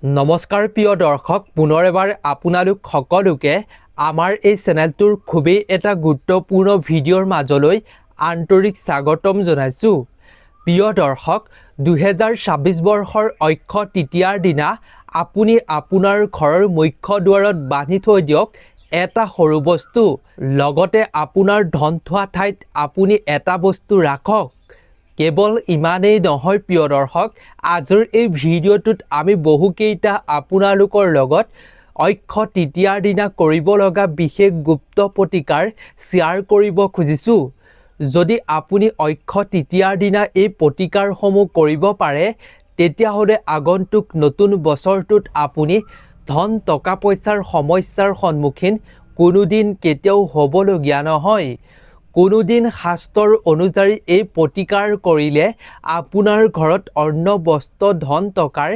নমস্কাৰ প্ৰিয় দৰ্শক, পুনৰ এবাৰ আপোনালোক সকলোকে আমাৰ এই চেনেলটোৰ খুবেই এটা গুৰুত্বপূৰ্ণ ভিডিঅ'ৰ মাজলৈ আন্তৰিক স্বাগতম জনাইছোঁ। প্ৰিয় দৰ্শক, 2026 বৰ্ষৰ অক্ষয় তৃতীয়াৰ দিনা আপুনি আপোনাৰ ঘৰৰ মুখ্য দুৱাৰত বান্ধি থৈ দিয়ক এটা সৰু বস্তু। লগতে আপোনাৰ ধন থোৱা ঠাইত আপুনি এটা বস্তু ৰাখক। কেৱল ইমানেই নহয় প্ৰিয় দৰ্শক, আজিৰ এই ভিডিঅ'টোত আমি বহুকেইটা আপোনালোকৰ লগত অক্ষয় তৃতীয়াৰ দিনা কৰিব লগা বিশেষ গুপ্ত প্ৰতিকাৰ শ্বেয়াৰ কৰিব খুজিছোঁ। যদি আপুনি অক্ষয় তৃতীয়াৰ দিনা এই প্ৰতিকাৰসমূহ কৰিব পাৰে, তেতিয়াহ'লে আগন্তুক নতুন বছৰটোত আপুনি ধন টকা পইচাৰ সমস্যাৰ সন্মুখীন কোনোদিন কেতিয়াও হ'বলগীয়া নহয়। কোনোদিন শাস্ত্ৰৰ অনুযায়ী এই প্ৰতিকাৰ কৰিলে আপোনাৰ ঘৰত অন্ন বস্ত্ৰ ধন টকাৰ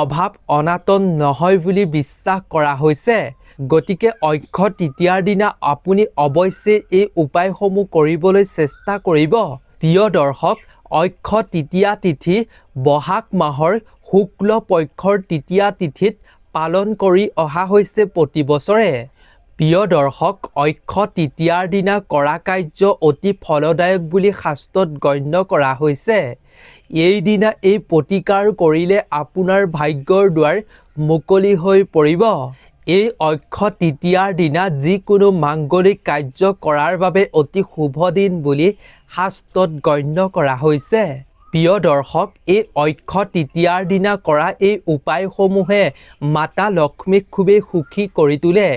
অভাৱ অনাটন নহয় বুলি বিশ্বাস কৰা হৈছে। গতিকে অক্ষয় তৃতীয়াৰ দিনা আপুনি অৱশ্যে এই উপায়সমূহ কৰিবলৈ চেষ্টা কৰিব। প্ৰিয় দৰ্শক, অক্ষয় তৃতীয়া তিথি বহাগ মাহৰ শুক্ল পক্ষৰ তৃতীয়া তিথিত পালন কৰি অহা হৈছে প্ৰতি বছৰে। প্ৰিয় দৰ্শক, অক্ষয় তৃতীয়াৰ দিনা কৰা কাৰ্য অতি ফলদায়ক বুলি শাস্ত্ৰত গণ্য কৰা হৈছে। এই দিনা এই প্ৰতিকাৰ কৰিলে আপোনাৰ ভাগ্যৰ দুৱাৰ মুকলি হৈ পৰিব। এই অক্ষয় তৃতীয়াৰ দিনা যিকোনো মাংগলিক কাৰ্য কৰাৰ বাবে অতি শুভ দিন বুলি শাস্ত্ৰত গণ্য কৰা হৈছে। প্ৰিয় দৰ্শক, এই অক্ষয় তৃতীয়াৰ দিনা কৰা এই উপায়সমূহে মাতা লক্ষ্মীক খুবেই সুখী কৰি তোলে,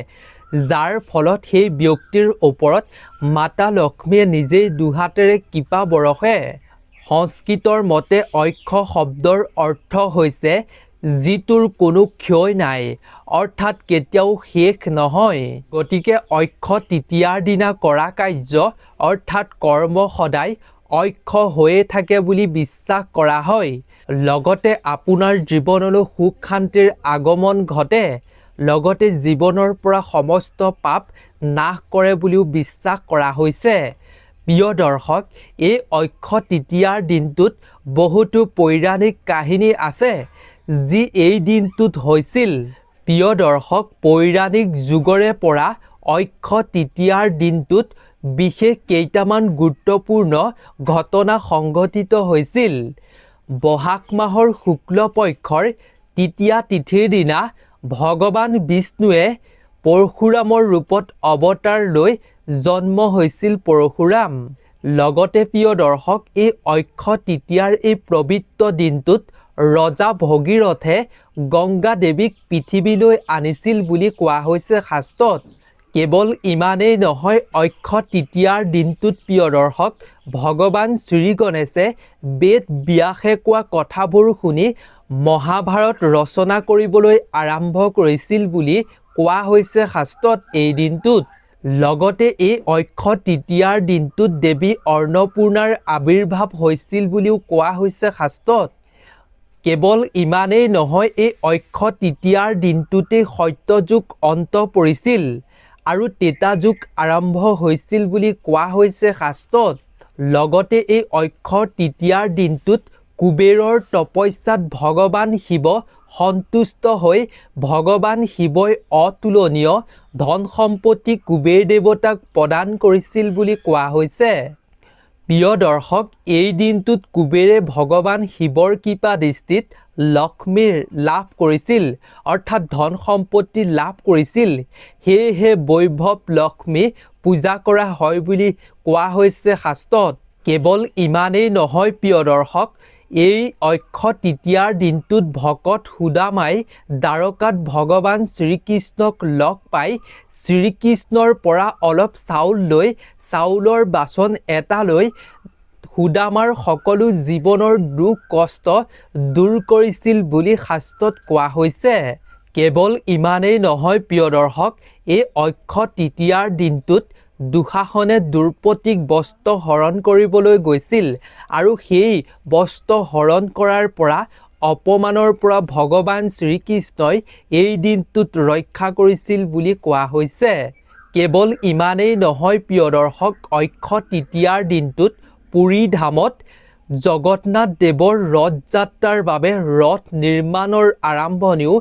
যাৰ ফলত সেই ব্যক্তিৰ ওপৰত মাতা লক্ষ্মীয়ে নিজেই দুহাতেৰে কৃপা বৰষে। সংস্কৃতৰ মতে অক্ষয় শব্দৰ অৰ্থ হৈছে যিটোৰ কোনো ক্ষয় নাই, অৰ্থাৎ কেতিয়াও শেষ নহয়। গতিকে অক্ষয় তৃতীয়াৰ দিনা কৰা কাৰ্য অৰ্থাৎ কৰ্ম সদায় অক্ষয় হৈয়ে থাকে বুলি বিশ্বাস কৰা হয়। লগতে আপোনাৰ জীৱনলৈ সুখ শান্তিৰ আগমন ঘটে। লগতে জীৱনৰ পৰা সমস্ত পাপ নাশ কৰে বুলিও বিশ্বাস কৰা হৈছে। প্ৰিয় দৰ্শক, এই অক্ষয় তৃতীয়াৰ দিনটোত বহুতো পৌৰাণিক কাহিনী আছে যি এই দিনটোত হৈছিল। প্ৰিয় দৰ্শক, পৌৰাণিক যুগৰে পৰা অক্ষয় তৃতীয়াৰ দিনটোত বিশেষ কেইটামান গুৰুত্বপূৰ্ণ ঘটনা সংঘটিত হৈছিল। বহাগ মাহৰ শুক্ল পক্ষৰ তৃতীয়া তিথিৰ দিনা ভগৱান বিষ্ণুৱে পৰশুৰামৰ ৰূপত অৱতাৰ লৈ জন্ম হৈছিল পৰশুৰাম। লগতে প্ৰিয় দৰ্শক, এই অক্ষয় তৃতীয়াৰ এই পবিত্ৰ দিনটোত ৰজা ভগীৰথে গংগা দেৱীক পৃথিৱীলৈ আনিছিল বুলি কোৱা হৈছে শাস্ত্ৰত। কেৱল ইমানেই নহয়, অক্ষয় তৃতীয়াৰ দিনটোত প্ৰিয় দৰ্শক, ভগৱান শ্ৰী গণেশে বেদ ব্যাসে কোৱা কথাবোৰ শুনি মহাভাৰত ৰচনা কৰিবলৈ আৰম্ভ কৰিছিল বুলি কোৱা হৈছে শাস্ত্ৰত এই দিনটোত। লগতে এই অক্ষয় তৃতীয়াৰ দিনটোত দেৱী অন্নপূৰ্ণাৰ আৱিৰ্ভাৱ হৈছিল বুলিও কোৱা হৈছে শাস্ত্ৰত। কেৱল ইমানেই নহয়, এই অক্ষয় তৃতীয়াৰ দিনটোতেই সত্যযুগ অন্ত পৰিছিল আৰু ত্ৰেতা যুগ আৰম্ভ হৈছিল বুলি কোৱা হৈছে শাস্ত্ৰত। লগতে এই অক্ষয় তৃতীয়াৰ দিনটোত কুবেৰৰ তপস্যাত ভগৱান শিৱ সন্তুষ্ট হৈ ভগৱান শিৱই অতুলনীয় ধন সম্পত্তি কুবেৰ দেৱতাক প্ৰদান কৰিছিল বুলি কোৱা হৈছে। প্ৰিয় দৰ্শক, এই দিনটোত কুবেৰে ভগৱান শিৱৰ কৃপা দৃষ্টিত লক্ষ্মীৰ লাভ কৰিছিল, অৰ্থাৎ ধন সম্পত্তি লাভ কৰিছিল। সেয়েহে বৈভৱ লক্ষ্মী পূজা কৰা হয় বুলি কোৱা হৈছে শাস্ত্ৰত। কেৱল ইমানেই নহয় প্ৰিয় দৰ্শক, এই অক্ষয় তৃতীয়াৰ দিনটোত ভকত সুদামাই দ্বাৰকাত ভগৱান শ্ৰীকৃষ্ণক লগ পাই শ্ৰীকৃষ্ণৰ পৰা অলপ চাউল লৈ চাউলৰ বাচন এটা লৈ সুদামাৰ সকলো জীৱনৰ দুখ কষ্ট দূৰ কৰিছিল বুলি শাস্ত্ৰত কোৱা হৈছে। কেৱল ইমানেই নহয় প্ৰিয় দৰ্শক, এই অক্ষয় তৃতীয়াৰ দিনটোত দুঃশাসনে দ্ৰৌপদীক বস্ত্ৰ হৰণ কৰিবলৈ গৈছিল আৰু সেই বস্ত্ৰ হৰণ কৰাৰ পৰা অপমানৰ পৰা ভগৱান শ্ৰীকৃষ্ণই এই দিনটোত ৰক্ষা কৰিছিল বুলি কোৱা হৈছে। কেৱল ইমানেই নহয় প্ৰিয় দৰ্শক, অক্ষয় তৃতীয়াৰ দিনটোত পুৰী ধামত জগন্নাথ দেৱৰ ৰথ যাত্ৰাৰ বাবে ৰথ নিৰ্মাণৰ আৰম্ভণিও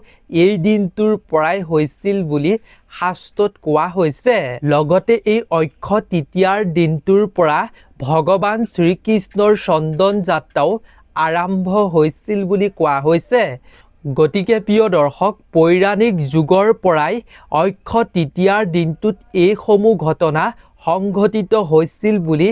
এই দিনটোৰ পৰাই হৈছিল বুলি শাস্ত্ৰত কোৱা হৈছে। লগতে এই অক্ষয় তৃতীয়াৰ দিনটোৰ পৰা ভগৱান শ্ৰীকৃষ্ণৰ চন্দন যাত্ৰাও আৰম্ভ হৈছিল বুলি কোৱা হৈছে। গতিকে প্ৰিয় দৰ্শক, পৌৰাণিক যুগৰ পৰাই অক্ষয় তৃতীয়াৰ দিনটোত এইসমূহ ঘটনা সংঘটিত হৈছিল বুলি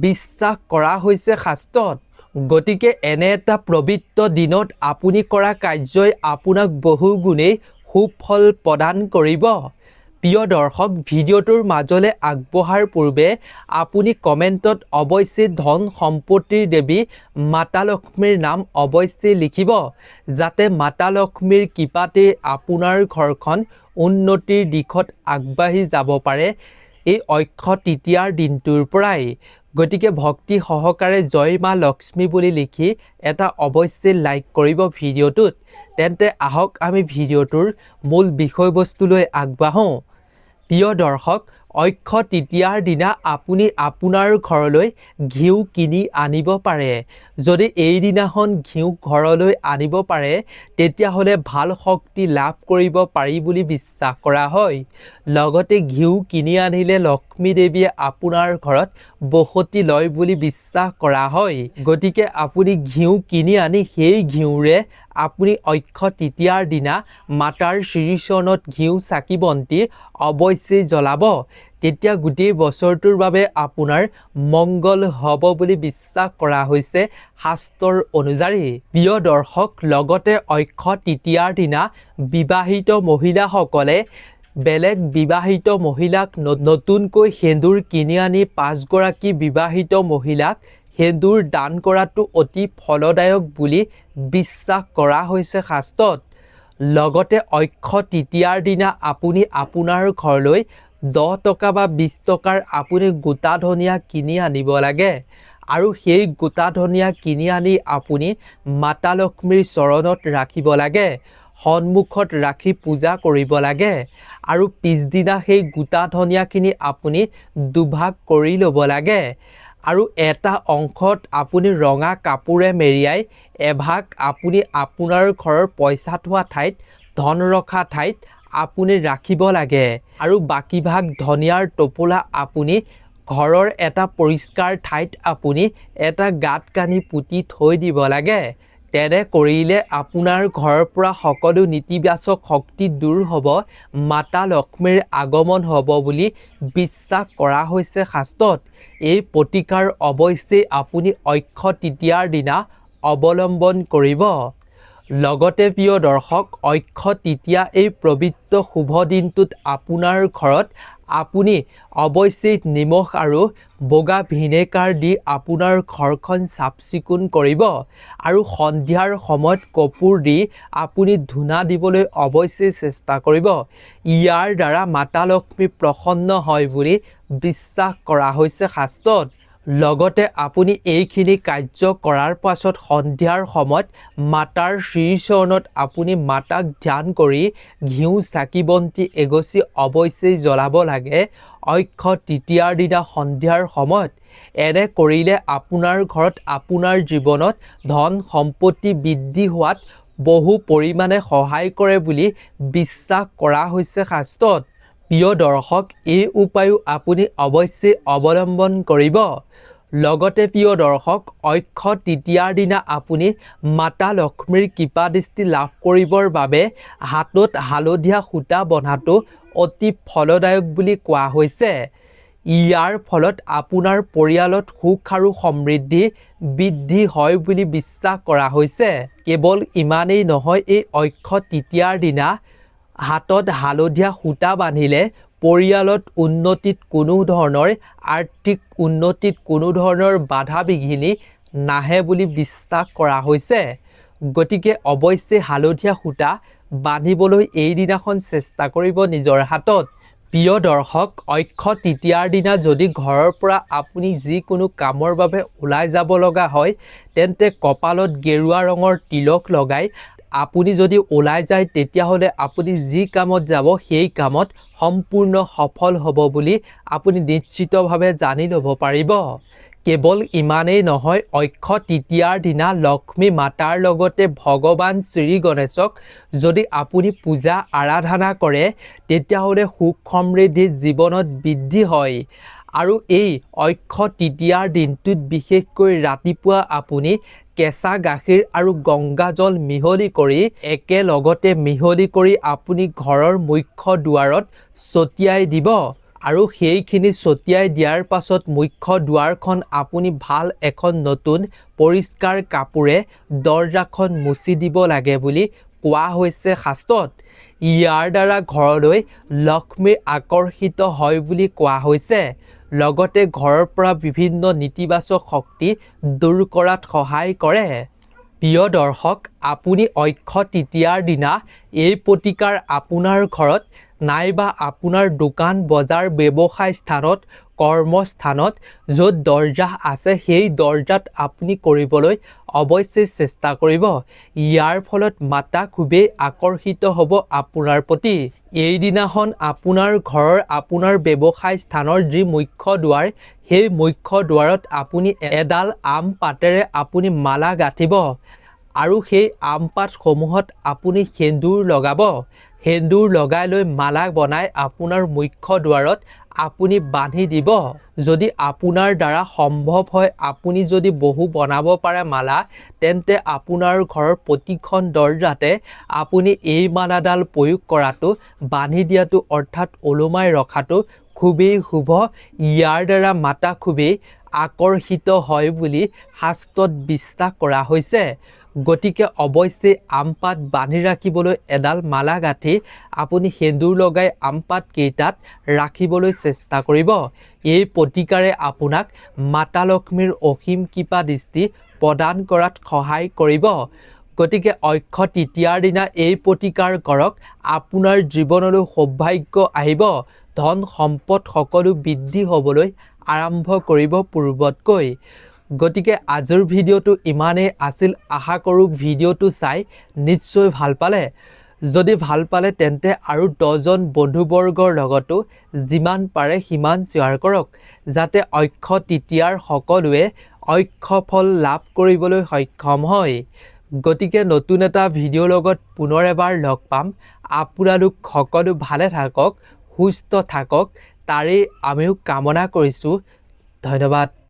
বিশ্বাস কৰা হৈছে শাস্ত্ৰত। গতিকে এনে এটা পবিত্ৰ দিনত আপুনি কৰা কাৰ্যই আপোনাক বহু গুণেই সুফল প্ৰদান কৰিব। প্ৰিয় দৰ্শক, ভিডিঅ'টোৰ মাজলৈ আগবঢ়াৰ পূৰ্বে আপুনি কমেণ্টত অৱশ্যেই ধন সম্পত্তিৰ দেৱী মাতা লক্ষ্মীৰ নাম অৱশ্যেই লিখিব, যাতে মাতা লক্ষ্মীৰ কৃপাতে আপোনাৰ ঘৰখন উন্নতিৰ দিশত আগবাঢ়ি যাব পাৰে এই অক্ষয় তৃতীয়াৰ দিনটোৰ পৰাই। গতিকে ভক্তি সহকাৰে জয় মা লক্ষ্মী বুলি লিখি এটা অৱশ্যেই লাইক কৰিব ভিডিঅ'টোত। তেন্তে আহক আমি ভিডিঅ'টোৰ মূল বিষয়বস্তুলৈ আগবাঢ়োঁ। প্ৰিয় দৰ্শক, অক্ষয় তৃতীয়াৰ দিনা আপুনি আপোনাৰ ঘৰলৈ ঘিউ কিনি আনিব পাৰে। যদি এইদিনাখন ঘিউ ঘৰলৈ আনিব পাৰে তেতিয়াহ'লে ভাল শক্তি লাভ কৰিব পাৰি বুলি বিশ্বাস কৰা হয়। লগতে ঘিউ কিনি আনিলে লক্ষ্মী দেৱীয়ে আপোনাৰ ঘৰত বসতি লয় বুলি বিশ্বাস কৰা হয়। গতিকে আপুনি ঘিউ কিনি আনি সেই ঘিউৰে আপুনি অক্ষয় তৃতীয়াৰ দিনা মাতাৰ শ্ৰীচৰণত ঘিউ চাকি বন্তি অৱশ্যেই জ্বলাব। তেতিয়া গোটেই বছৰটোৰ বাবে আপোনাৰ মংগল হ'ব বুলি বিশ্বাস কৰা হৈছে শাস্ত্ৰৰ অনুযায়ী। প্ৰিয় দৰ্শক, লগতে অক্ষয় তৃতীয়াৰ দিনা বিবাহিত মহিলাসকলে বেলেগ বিবাহিত মহিলাক নতুনকৈ সেন্দুৰ কিনি আনি 5 গৰাকী বিবাহিত মহিলাক সেন্দুৰ দান কৰাটো অতি ফলদায়ক বুলি বিশ্বাস কৰা হৈছে শাস্ত্ৰত। লগতে অক্ষয় তৃতীয়াৰ দিনা আপুনি আপোনাৰ ঘৰলৈ 10 টকা বা 20 টকাৰ আপুনি গোটা ধনিয়া কিনি আনিব লাগে আৰু সেই গোটা ধনিয়া কিনি আনি আপুনি মাতা লক্ষ্মীৰ চৰণত ৰাখিব লাগে, সন্মুখত ৰাখি পূজা কৰিব লাগে আৰু পিছদিনা সেই গোটা ধনিয়াখিনি আপুনি দুভাগ কৰি ল'ব লাগে আৰু এটা অংশত আপুনি ৰঙা কাপোৰে মেৰিয়াই এভাগ আপুনি আপোনাৰ ঘৰৰ পইচা থোৱা ঠাইত, ধন ৰখা ঠাইত আপুনি ৰাখিব লাগে আৰু বাকী ভাগ ধনিয়াৰ টোপোলা আপুনি ঘৰৰ এটা পৰিষ্কাৰ ঠাইত আপুনি এটা গাঁত খানি পুতি থৈ দিব লাগে। তেনে কৰিলে আপোনাৰ ঘৰৰ পৰা সকলো নেতিবাচক শক্তি দূৰ হ'ব, মাতা লক্ষ্মীৰ আগমন হ'ব বুলি বিশ্বাস কৰা হৈছে শাস্ত্ৰত। এই প্ৰতিকাৰ অৱশ্যেই আপুনি অক্ষয় তৃতীয়াৰ দিনা অৱলম্বন কৰিব। লগতে প্ৰিয় দৰ্শক, অক্ষয় তৃতীয়া এই পবিত্ৰ শুভ দিনটোত আপোনাৰ ঘৰত আপুনি অৱশ্যেই নিমখ আৰু বগা ভিনেগাৰ দি আপোনাৰ ঘৰখন চাফ চিকুণ কৰিব আৰু সন্ধিয়াৰ সময়ত কৰ্পূৰ দি আপুনি ধূনা দিবলৈ অৱশ্যেই চেষ্টা কৰিব। ইয়াৰ দ্বাৰা মাতা লক্ষ্মী প্ৰসন্ন হয় বুলি বিশ্বাস কৰা হৈছে শাস্ত্ৰত। লগতে আপুনি এইখিনি কাৰ্য কৰাৰ পাছত সন্ধিয়াৰ সময়ত মাতাৰ শ্ৰীচৰণত আপুনি মাতাক ধ্যান কৰি ঘিউ চাকি বন্তি এগছি অৱশ্যেই জ্বলাব লাগে অক্ষয় তৃতীয়াৰ দিনা সন্ধিয়াৰ সময়ত। এনে কৰিলে আপোনাৰ ঘৰত আপোনাৰ জীৱনত ধন সম্পত্তি বৃদ্ধি হোৱাত বহু পৰিমাণে সহায় কৰে বুলি বিশ্বাস কৰা হৈছে শাস্ত্ৰত। প্ৰিয় দৰ্শক, এই উপায়ো আপুনি অৱশ্যেই অৱলম্বন কৰিব। লগতে প্ৰিয় দৰ্শক, অক্ষয় তৃতীয়াৰ দিনা আপুনি মাতা লক্ষ্মীৰ কৃপাদৃষ্টি লাভ কৰিবৰ বাবে হাতত হালধীয়া সূতা বন্ধাটো অতি ফলদায়ক বুলি কোৱা হৈছে। ইয়াৰ ফলত আপোনাৰ পৰিয়ালত সুখ আৰু সমৃদ্ধি বৃদ্ধি হয় বুলি বিশ্বাস কৰা হৈছে। কেৱল ইমানেই নহয়, এই অক্ষয় তৃতীয়াৰ দিনা হাতত হালধীয়া সূতা বান্ধিলে পৰিয়ালত উন্নতিত কোনো ধৰণৰ আৰ্থিক উন্নতিত কোনো ধৰণৰ বাধা বিঘিনি নাহে বুলি বিশ্বাস কৰা হৈছে। গতিকে অৱশ্যেই হালধীয়া সূতা বান্ধিবলৈ এইদিনাখন চেষ্টা কৰিব নিজৰ হাতত। প্ৰিয় দৰ্শক, অক্ষয় তৃতীয়াৰ দিনা যদি ঘৰৰ পৰা আপুনি যিকোনো কামৰ বাবে ওলাই যাব লগা হয় তেন্তে কপালত গেৰুৱা ৰঙৰ তিলক লগাই আপুনি যদি ওলাই যায় তেতিয়াহ'লে আপুনি যি কামত যাব সেই কামত সম্পূৰ্ণ সফল হ'ব বুলি আপুনি নিশ্চিতভাৱে জানি ল'ব পাৰিব। কেৱল ইমানেই নহয়, অক্ষয় তৃতীয়াৰ দিনা লক্ষ্মী মাতাৰ লগতে ভগৱান শ্ৰী গণেশক যদি আপুনি পূজা আৰাধনা কৰে তেতিয়াহ'লে সুখ সমৃদ্ধি জীৱনত বৃদ্ধি হয়। আৰু এই অক্ষয় তৃতীয়াৰ দিনটোত বিশেষকৈ ৰাতিপুৱা আপুনি কেঁচা গাখীৰ আৰু গংগাজল মিহলি কৰি একেলগতে আপুনি ঘৰৰ মুখ্য দুৱাৰত ছটিয়াই দিব। আৰু সেইখিনি ছটিয়াই দিয়াৰ পাছত মুখ্য দুৱাৰখন আপুনি ভাল এখন নতুন পৰিষ্কাৰ কাপোৰে দৰজাখন মুচি দিব লাগে বুলি কোৱা হৈছে শাস্ত্ৰত। ইয়াৰ দ্বাৰা ঘৰলৈ লক্ষ্মী আকৰ্ষিত হয় বুলি কোৱা হৈছে। লগতে ঘৰৰ পৰা বিভিন্ন নেতিবাচক শক্তি দূৰ কৰাত সহায় কৰে। প্ৰিয় দৰ্শক, আপুনি অক্ষয় তৃতীয়াৰ দিনা এই প্ৰতিকাৰ আপোনাৰ ঘৰত নাইবা আপোনাৰ দোকান বজাৰ ব্যৱসায় স্থানত কৰ্মস্থানত য'ত দৰজা আছে সেই দৰজাত আপুনি কৰিবলৈ অৱশ্যেই চেষ্টা কৰিব। ইয়াৰ ফলত মাতা খুবেই আকৰ্ষিত হ'ব আপোনাৰ প্ৰতি। এইদিনাখন আপোনাৰ ঘৰৰ আপোনাৰ ব্যৱসায় স্থানৰ যি মুখ্য দুৱাৰ সেই মুখ্য দুৱাৰত আপুনি এডাল আম পাতেৰে আপুনি মালা গাঁঠিব আৰু সেই আম পাতসমূহত আপুনি সেন্দুৰ লগাব। সেন্দুৰ লগাই লৈ মালা বনাই আপোনাৰ মুখ্য দুৱাৰত আপুনি বান্ধি দিব। যদি আপোনাৰ দ্বাৰা সম্ভৱ হয় আপুনি যদি বহু বনাব পাৰে মালা, তেন্তে আপোনাৰ ঘৰৰ প্ৰতিখন দৰজাতে আপুনি এই মালাডাল প্ৰয়োগ কৰাটো, বান্ধি দিয়াটো অৰ্থাৎ ওলোমাই ৰখাটো খুবেই শুভ। ইয়াৰ দ্বাৰা মাতা খুবেই আকৰ্ষিত হয় বুলি শাস্ত্ৰত বিশ্বাস কৰা হৈছে। গতিকে অৱশ্যেই আম পাত বান্ধি ৰাখিবলৈ এডাল মালা গাঁঠি আপুনি সেন্দুৰ লগাই আম পাতকেইটাত ৰাখিবলৈ চেষ্টা কৰিব। এই প্ৰতিকাৰে আপোনাক মাতা লক্ষ্মীৰ অসীম কৃপা দৃষ্টি প্ৰদান কৰাত সহায় কৰিব। গতিকে অক্ষয় তৃতীয়াৰ দিনা এই প্ৰতিকাৰ কৰক, আপোনাৰ জীৱনলৈ সৌভাগ্য আহিব, ধন সম্পদ সকলো বৃদ্ধি হ'বলৈ আৰম্ভ কৰিব পূৰ্বতকৈ। গতিকে আজিৰ ভিডিঅ'টো ইমানেই আছিল। আশা কৰোঁ ভিডিঅ'টো চাই নিশ্চয় ভাল পালে। যদি ভাল পালে তেন্তে আৰু 10জন বন্ধুবৰ্গৰ লগতো যিমান পাৰে সিমান শ্বেয়াৰ কৰক, যাতে অক্ষয় তৃতীয়াৰ সকলোৱে অক্ষয় ফল লাভ কৰিবলৈ সক্ষম হয়। গতিকে নতুন এটা ভিডিঅ'ৰ লগত পুনৰ এবাৰ লগ পাম। আপোনালোক সকলো ভালে থাকক, সুস্থ থাকক, তাৰেই আমিও কামনা কৰিছোঁ। ধন্যবাদ।